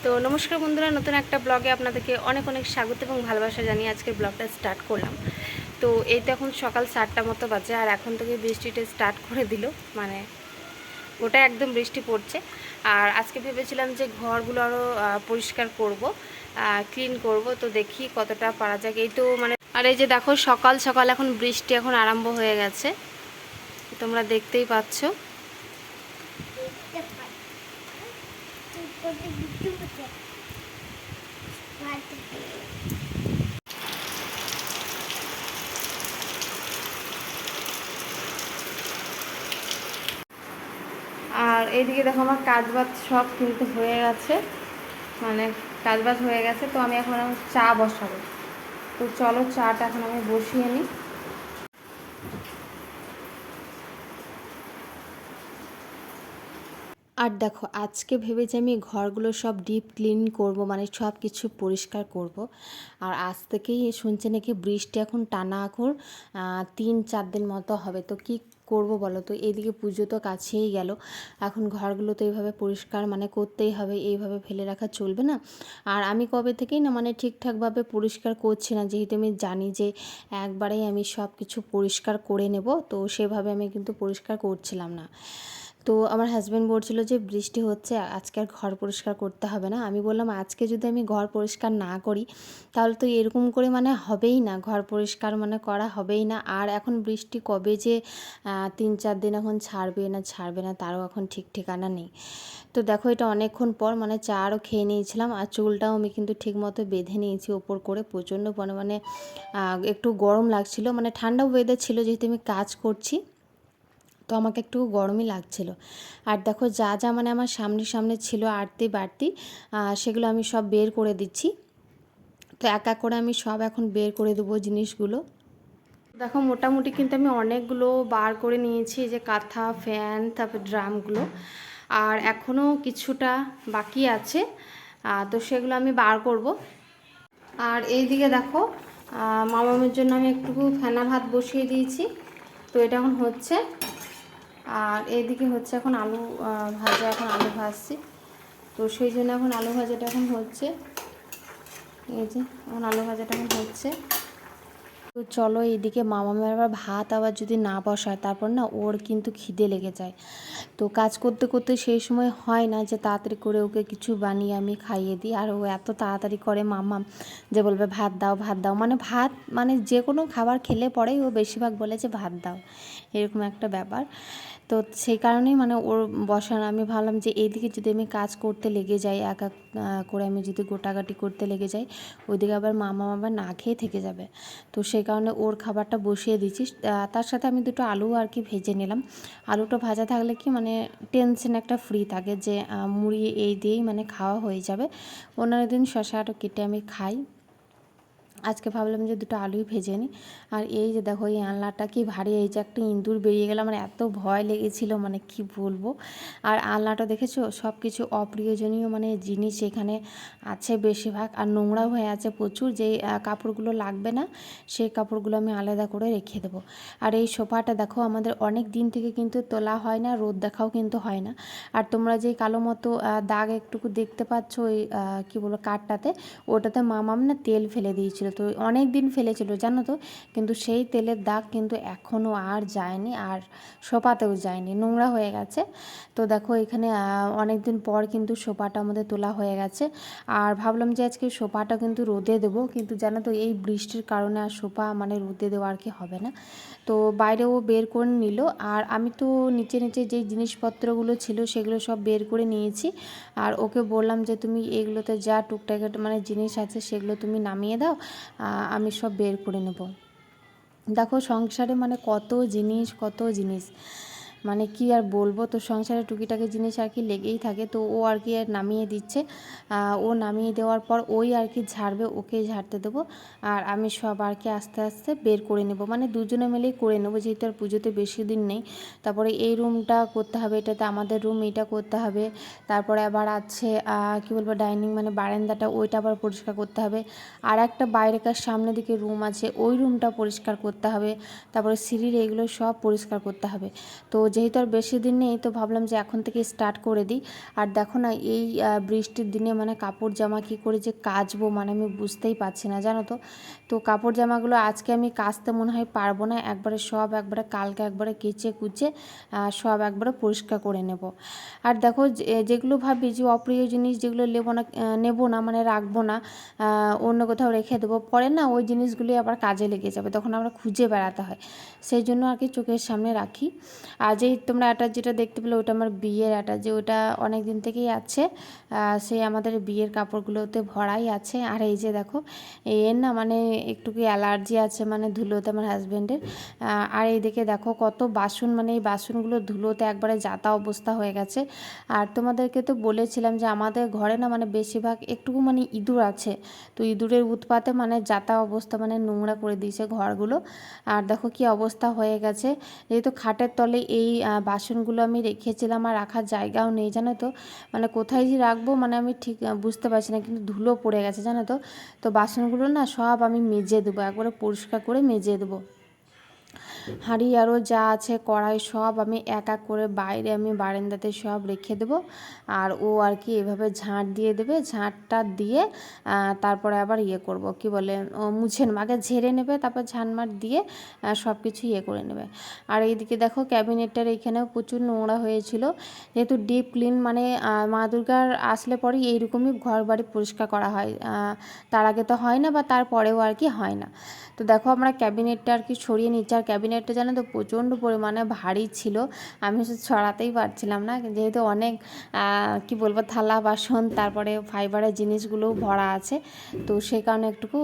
তো নমস্কার বন্ধুরা, নতুন একটা ব্লগে আপনাদেরকে অনেক অনেক স্বাগত এবং ভালোবাসা জানিয়ে আজকের ব্লগটা স্টার্ট করলাম। তো এই তো এখন সকাল 7টা মতো বাজে, আর এখন থেকে বৃষ্টিটা স্টার্ট করে দিল, মানে ওটা একদম বৃষ্টি পড়ছে। আর আজকে ভেবেছিলাম যে ঘরগুলো আরও পরিষ্কার করব, ক্লিন করব, তো দেখি কতটা পারা যায়। এই তো মানে, আর এই যে দেখো সকাল সকাল এখন বৃষ্টি এখন আরম্ভ হয়ে গেছে, তোমরা দেখতেই পাচ্ছ। আর এইদিকে দেখো আমার কাজবাজ সব কিন্তু হয়ে গেছে, মানে কাজবাজ হয়ে গেছে। তো আমি এখন চা বসাবো, তো চলো চাটা এখন আমি বসিয়ে নিই। আর দেখো আজকে ভেবেছি আমি ঘরগুলো সব ডিপ ক্লিন করব, মানে সব কিছু পরিষ্কার করব। আর আজ থেকেই শুনছে নাকি বৃষ্টি এখন টানা এখন 3-4 দিন মতো হবে। তো কি করব বলো তো, এইদিকে পুজো তো কাছেই গেল, এখন ঘরগুলো তো এইভাবে পরিষ্কার মানে করতেই হবে, এইভাবে ফেলে রাখা চলবে না। আর আমি কবে থেকেই না মানে ঠিকঠাকভাবে পরিষ্কার করছি না, যেহেতু আমি জানি যে একবারেই আমি সব কিছু পরিষ্কার করে নেব, তো সেভাবে আমি কিন্তু পরিষ্কার করছিলাম না। তো আমার হাজব্যান্ড বলছিল যে বৃষ্টি হচ্ছে, আজকে আর ঘর পরিষ্কার করতে হবে না। আমি বললাম আজকে যদি আমি ঘর পরিষ্কার না করি তাহলে তো এরকম করে মানে হবেই না, ঘর পরিষ্কার মানে করা হবেই না। আর এখন বৃষ্টি কবে যে 3-4 দিন এখন ছাড়বে না তারও এখন ঠিক ঠিকানা নেই। তো দেখো এটা অনেকক্ষণ পর মানে চা আরও খেয়ে নিয়েছিলাম, আর চুলটাও আমি কিন্তু ঠিকমতো বেঁধে নিয়েছি ওপর করে। প্রচণ্ড মানে একটু গরম লাগছিল, মানে ঠান্ডা ওয়েদার ছিল যেহেতু আমি কাজ করছি, তো আমাকে একটু গরমই লাগছিল। আর দেখো যা যা মানে আমার সামনে ছিল আরতি বাড়তি, সেগুলো আমি সব বের করে দিচ্ছি। তো এক এক করে আমি সব এখন বের করে দেবো জিনিসগুলো। দেখো মোটামুটি কিন্তু আমি অনেকগুলো বার করে নিয়েছি, যে কাঁথা, ফ্যান, তারপর ড্রামগুলো, আর এখনও কিছুটা বাকি আছে, তো সেগুলো আমি বার করব। আর এই দিকে দেখো মামামের জন্য আমি একটু ফেনা ভাত বসিয়ে দিয়েছি, তো এটা এখন হচ্ছে। আর এইদিকে হচ্ছে এখন আলু ভাজা, এখন আলু ভাজছি, তো সেই জন্য এখন আলু ভাজাটা এখন হচ্ছে। এই যে এখন আলু ভাজাটা এখন হচ্ছে। তো চলো এইদিকে মামামের আবার ভাত আবার যদি না বসায় তারপর না ওর কিন্তু খিদে লেগে যায়। তো কাজ করতে করতে সেই সময় হয় না যে তাড়াতাড়ি করে ওকে কিছু বানিয়ে আমি খাইয়ে দিই। আর ও এত তাড়াতাড়ি করে মাম্মাম যে বলবে ভাত দাও ভাত দাও, মানে ভাত মানে যে কোনো খাবার খেলে পরেই ও বেশিরভাগ বলে যে ভাত দাও, এরকম একটা ব্যাপার। তো সেই কারণেই মানে ওর বসানো। আমি ভাবলাম যে এইদিকে যদি আমি কাজ করতে লেগে যাই, এক এক করে আমি যদি গোটাগাটি করতে লেগে যাই, ওইদিকে আবার মামা আবার না খেয়ে থেকে যাবে। তো সেই কারণে ওর খাবারটা বসিয়ে দিচ্ছি। তার সাথে আমি দুটো আলু আর কি ভেজে নিলাম। আলুটা ভাজা থাকলে কি মানে টেনশন একটা ফ্রি থাকে যে মুড়ি এই দিয়েই মানে খাওয়া হয়ে যাবে। অন্যান্য দিন শশা আরও কেটে আমি খাই, আজকে ভাবলাম যে দুটো আলুই ভেজে নিই। আর এই যে দেখো এই আলনাটা কি ভারী, এই যে একটা ইঁদুর বেরিয়ে গেল, আমার এত ভয় লেগেছিল মানে কি বলবো। আর আলনাটা দেখেছো সব কিছু অপ্রয়োজনীয় মানে জিনিস এখানে আছে বেশিরভাগ, আর নোংরাও হয়ে আছে প্রচুর। যেই কাপড়গুলো লাগবে না সেই কাপড়গুলো আমি আলাদা করে রেখে দেবো। আর এই সোফাটা দেখো আমাদের অনেক দিন থেকে কিন্তু তোলা হয় না, রোদ দেখাও কিন্তু হয় না। আর তোমরা যেই কালো মতো দাগ একটুকু দেখতে পাচ্ছ ওই কী বলো কাঠটাতে, ওটাতে মামাম না তেল ফেলে দিয়েছিল, তো অনেক দিন ফেলেছিল জানো তো, কিন্তু সেই তেলের দাগ কিন্তু এখনও আর যায়নি, আর সোফাতেও যায়নি, নোংরা হয়ে গেছে। তো দেখো এখানে অনেক দিন পর কিন্তু সোফাটা আমাদের তোলা হয়ে গেছে। আর ভাবলাম যে আজকে সোফাটা কিন্তু রোদে দেবো, কিন্তু জানো তো এই বৃষ্টির কারণে আর সোফা মানে রোদে দেওয়া আর কি হবে না। তো বাইরেও বের করে নিল, আর আমি তো নিচে নিচে যেই জিনিসপত্রগুলো ছিল সেগুলো সব বের করে নিয়েছি। আর ওকে বললাম যে তুমি এগুলোতে যা টুকটাক মানে জিনিস আছে সেগুলো তুমি নামিয়ে দাও, আমি সব বের করে নেব। দেখো সংসারে মানে কত জিনিস মানে কি আর বলবো। তো সংসারে টুকিটাকি জিনিস আর কি লেগেই থাকে, তো ও আর কি নামিয়ে দিচ্ছে। ও নামিয়ে দেওয়ার পর ওই আর কি ঝাড়বে, ওকে ঝাড়তে দেবো। আর আমি সব আর কি আস্তে আস্তে বের করে নেব, মানে দুজনে মিলেই করে নেবো, যেহেতু আর পুজোতে বেশি দিন নেই। তারপরে এই রুমটা করতে হবে, এটাতে আমাদের রুম, এটা করতে হবে। তারপরে আবার আছে কী বলবো ডাইনিং মানে বারান্দাটা, ওইটা আবার পরিষ্কার করতে হবে। আর একটা বাইরেকার সামনের দিকে রুম আছে, ওই রুমটা পরিষ্কার করতে হবে। তারপরে সিঁড়ির এগুলো সব পরিষ্কার করতে হবে। তো যেহেতু আর বেশি দিন নেই, তো ভাবলাম যে এখন থেকে স্টার্ট করে দিই। আর দেখো না, এই বৃষ্টির দিনে মানে কাপড় জামা কী করে যে কাচবো মানে আমি বুঝতেই পারছি না, জানো তো। তো কাপড় জামাগুলো আজকে আমি কাচতে মনে হয় পারবো না, একবারে সব একবারে কালকে একবারে কেচে কুচে সব একবারে পরিষ্কার করে নেব। আর দেখো যেগুলো ভাবি যে অপ্রিয় জিনিস যেগুলো নেবো না মানে রাখবো না, অন্য কোথাও রেখে দেবো, পরে না ওই জিনিসগুলি আবার কাজে লেগে যাবে, তখন আমরা খুঁজে বেড়াতে হয়। সেই জন্য আর কি চোখের সামনে রাখি। আর যেই তোমরা অ্যাটাচ যেটা দেখতে পেলে ওটা আমার বিয়ের অ্যাটাচ, যে ওটা অনেক দিন থেকেই আছে, সেই আমাদের বিয়ের কাপড়গুলোতে ভরাই আছে। আর এই যে দেখো এর না মানে একটু কি অ্যালার্জি আছে মানে ধুলোতে আমার হাজব্যান্ডের। আর এইদিকে দেখো কত বাসন, মানে এই বাসনগুলো ধুলোতে একবারে যাতা অবস্থা হয়ে গেছে। আর তোমাদেরকে তো বলেছিলাম যে আমাদের ঘরে না মানে বেশিরভাগ একটুকু মানে ইঁদুর আছে, তো ইঁদুরের উৎপাতে মানে যাতা অবস্থা মানে নোংরা করে দিয়েছে ঘরগুলো। আর দেখো কি অবস্থা হয়ে গেছে, যেহেতু খাটের তলে এই বাসনগুলো আমি রেখেছিলাম আর রাখার জায়গাও নেই, জানো তো। মানে কোথায় যে রাখবো মানে আমি ঠিক বুঝতে পারছি না, কিন্তু ধুলো পড়ে গেছে, জানো তো। তো বাসনগুলো না সব আমি মেজে দেবো, একবারে পরিষ্কার করে মেজে দেবো। হাঁড়ি আরও যা আছে কড়াই সব আমি এক এক করে বাইরে আমি বারান্দাতে সব রেখে দেবো। আর ও আর কি এভাবে ঝাঁট দিয়ে দেবে, ঝাঁটটা দিয়ে তারপরে আবার ইয়ে করব কি বলে, ও মুছে নেবে, আগে ঝেড়ে নেবে, তারপর ঝাঁটমাট দিয়ে সব কিছু ইয়ে করে নেবে। আর এইদিকে দেখো ক্যাবিনেটটার এইখানেও প্রচুর নোংরা হয়েছিল, যেহেতু ডিপ ক্লিন মানে মা দুর্গার আসলে পরেই এইরকমই ঘর বাড়ি পরিষ্কার করা হয়, তার আগে তো হয় না বা তারপরেও আর কি হয় না। তো দেখো আমরা ক্যাবিনেটটা আর কি সরিয়ে নিচ্ছি। আর ক্যাবিনেটটা জানো তো প্রচণ্ড পরিমাণে ভারী ছিল, আমি ছড়াতেই পারছিলাম না, যেহেতু অনেক কি বলবো থালা বাসন তারপরে ফাইবারের জিনিসগুলোও ভরা আছে, তো সেই কারণে একটুকু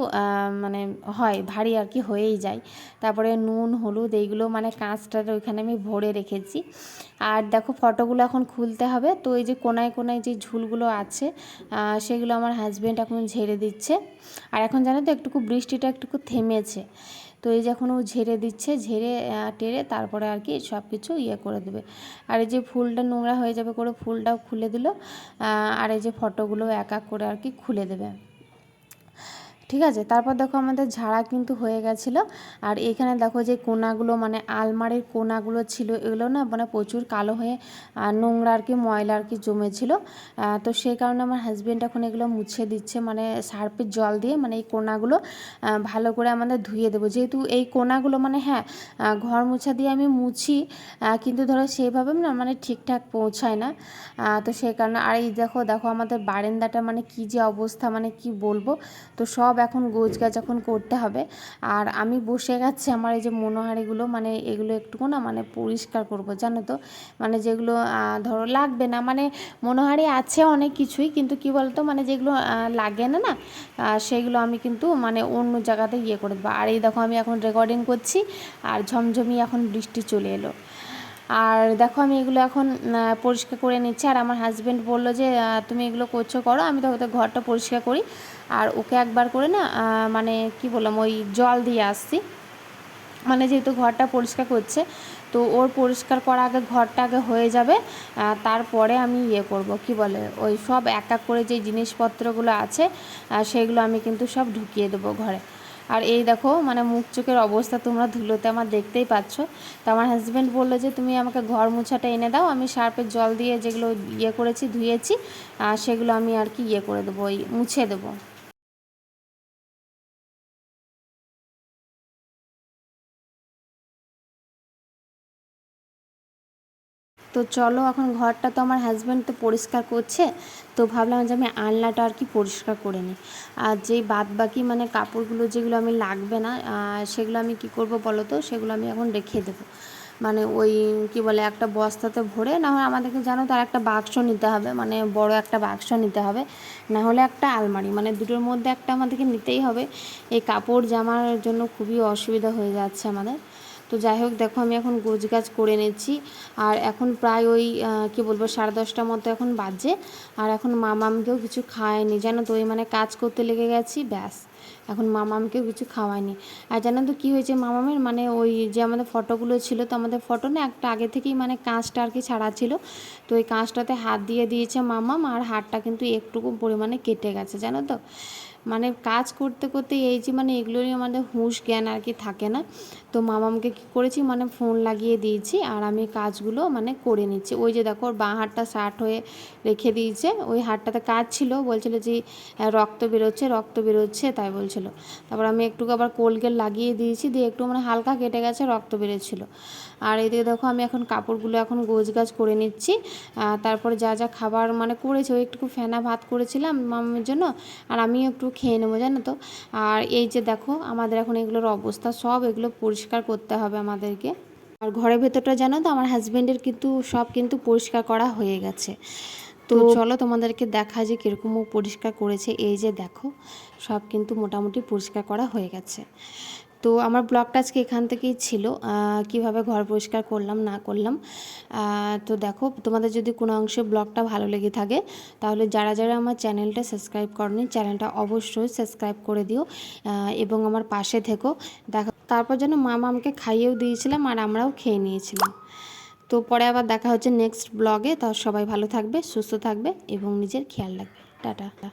মানে হয় ভারী আর কি হয়েই যায়। তারপরে নুন হলুদ এইগুলো মানে কাঁচটার ওইখানে আমি ভরে রেখেছি। আর দেখো ফটোগুলো এখন খুলতে হবে, তো এই যে কোনায় কোনায় যে ঝুলগুলো আছে সেগুলো আমার হাজব্যান্ড এখন ঝেড়ে দিচ্ছে। আর এখন জানো তো একটুকু বৃষ্টিটা একটুকু থেমেছে, তো এই যখন ও ঝেড়ে দিচ্ছে, ঝেড়ে টেরে তারপরে আর কি সব কিছু ইয়ে করে দেবে। আর এই যে ফুলটা নোংরা হয়ে যাবে করে ফুলটাও খুলে দিল, আর এই যে ফটোগুলো এক এক করে আর কি খুলে দেবে। ঠিক আছে, তারপর দেখো আমাদের ঝাড়া কিন্তু হয়ে গেছিলো। আর এখানে দেখো যে কোনাগুলো মানে আলমারির কোনাগুলো ছিল, এগুলো না মানে প্রচুর কালো হয়ে নোংরা আর কি ময়লা আর কি জমেছিল। তো সেই কারণে আমার হাজব্যান্ড এখন এগুলো মুছে দিচ্ছে, মানে সার্ফের জল দিয়ে মানে এই কোনাগুলো ভালো করে আমাদের ধুয়ে দেবো, যেহেতু এই কোনাগুলো মানে হ্যাঁ ঘর মোছা দিয়ে আমি মুছি, কিন্তু ধরো সেইভাবে না মানে ঠিকঠাক পৌঁছায় না। তো সেই কারণে আর এই দেখো দেখো আমাদের বারান্দাটা মানে কী যে অবস্থা মানে কি বলবো। তো সব এখন গোছগাছ এখন করতে হবে। আর আমি বসে গেছি আমার এই যে মনোহারিগুলো মানে এগুলো একটুকু না মানে পরিষ্কার করব, জানো তো। মানে যেগুলো ধরো লাগবে না, মানে মনোহারি আছে অনেক কিছুই, কিন্তু কি বলতো মানে যেগুলো লাগে না না সেগুলো আমি কিন্তু মানে অন্য জায়গাতে ইয়ে করে দেবো। আর এই দেখো আমি এখন রেকর্ডিং করছি আর ঝমঝমি এখন বৃষ্টি চলে এলো। আর দেখো আমি এগুলো এখন পরিষ্কার করে নিচ্ছি। আর আমার হাজব্যান্ড বললো যে তুমি এগুলো করো, আমি তো হয়তো ঘরটা পরিষ্কার করি। আর ওকে একবার করে না মানে কি বললাম ওই জল দিয়ে আসছি, মানে যেহেতু ঘরটা পরিষ্কার করছে, তো ওর পরিষ্কার করা আগে ঘরটা আগে হয়ে যাবে, তারপরে আমি ইয়ে করব কি বলে ওই সব এক এক করে যে জিনিসপত্রগুলো আছে সেগুলো আমি কিন্তু সব ঢুকিয়ে দেবো ঘরে। আর এই দেখো মানে মুখ চোখের অবস্থা তোমরা ধুলোতে আমার দেখতেই পাচ্ছ। তো আমার হাজব্যান্ড বললো যে তুমি আমাকে ঘর মোছাটা এনে দাও, আমি সার্ফের জল দিয়ে যেগুলো ইয়ে করেছি ধুয়েছি সেগুলো আমি আর কি ইয়ে করে দেবো, ওই মুছে দেবো। তো চলো এখন ঘরটা তো আমার হাজব্যান্ড তো পরিষ্কার করছে, তো ভাবলাম যে আমি আলনাটা আর কি পরিষ্কার করে নিই। আর যেই বাদ বাকি মানে কাপড়গুলো যেগুলো আমি লাগবে না সেগুলো আমি কি করব বলো তো, সেগুলো আমি এখন রেখে দেবো। মানে ওই কি বলে একটা বস্তাতে ভরে, না হয় আমাদেরকে জানো তো আর একটা বাক্স নিতে হবে, মানে বড় একটা বাক্স নিতে হবে, না হলে একটা আলমারি, মানে দুটোর মধ্যে একটা আমাদেরকে নিতেই হবে। এই কাপড় জামার জন্য খুবই অসুবিধা হয়ে যাচ্ছে আমাদের। তো যাই হোক দেখো আমি এখন গোছগাছ করে নিচ্ছি। আর এখন প্রায় ওই কী বলবো 10:30টার মতো এখন বাজে। আর এখন মামামকেও কিছু খায়নি, জানো তো, ওই মানে কাজ করতে লেগে গেছি ব্যাস। এখন মামামকেও কিছু খাওয়ায়নি। আর জানেন তো কী হয়েছে মামামের, মানে ওই যে আমাদের ফটোগুলো ছিল, তো আমাদের ফটো না একটা আগে থেকেই মানে কাঁচটা আর কি ছাড়া ছিল, তো ওই কাঁচটাতে হাত দিয়ে দিয়েছে মামাম, আর হাতটা কিন্তু একটুকু পরিমাণে কেটে গেছে জানো তো। মানে কাজ করতে করতে এই যে মানে এগুলোরই আমাদের হুঁশ জ্ঞান আর কি থাকে না। তো মামামকে কী করেছি, মানে ফোন লাগিয়ে দিয়েছি আর আমি কাজগুলো মানে করে নিচ্ছি। ওই যে দেখো ওর বাঁ হাতটা শার্ট হয়ে রেখে দিয়েছে, ওই হাতটাতে কাজ ছিল, বলছিল যে রক্ত বেরোচ্ছে রক্ত বেরোচ্ছে তাই বলছিল। তারপর আমি একটু আবার কোলগেট লাগিয়ে দিয়েছি, দিয়ে একটু মানে হালকা কেটে গেছে, রক্ত বেরোচ্ছিলো। আর এদিকে দেখো আমি এখন কাপড়গুলো এখন গোছগাছ করে নিচ্ছি। তারপরে যা যা খাবার মানে করেছে, ওই একটু ফেনা ভাত করেছিলাম মামার জন্য, আর আমিও একটু খেয়ে নেবো জানো তো। আর এই যে দেখো আমাদের এখন এগুলোর অবস্থা, সব এগুলো পরিষ্কার করতে হবে আমাদেরকে। আর ঘরের ভেতরটা জানো তো আমার হাজব্যান্ডের কিন্তু সব কিন্তু পরিষ্কার করা হয়ে গেছে। তো চলো তোমাদেরকে দেখা যে কীরকম ও পরিষ্কার করেছে। এই যে দেখো সব কিন্তু মোটামুটি পরিষ্কার করা হয়ে গেছে। তো আমার ব্লগটা আজকে এখান থেকেই ছিল, কিভাবে ঘর পরিষ্কার করলাম না করলাম। তো দেখো তোমাদের যদি কোনো অংশে ব্লগটা ভালো লেগে থাকে, তাহলে যারা যারা আমার চ্যানেলটা সাবস্ক্রাইব করনি চ্যানেলটা অবশ্যই সাবস্ক্রাইব করে দিও, এবং আমার পাশে থেকো। দেখো তারপর যেন মামামকে খাইয়েও দিয়েছিলাম আর আমরাও খেয়ে নিয়েছিলাম। তো পরে আবার দেখা হচ্ছে নেক্সট ব্লগে। তো সবাই ভালো থাকবে, সুস্থ থাকবে এবং নিজের খেয়াল রাখবে। টাটা।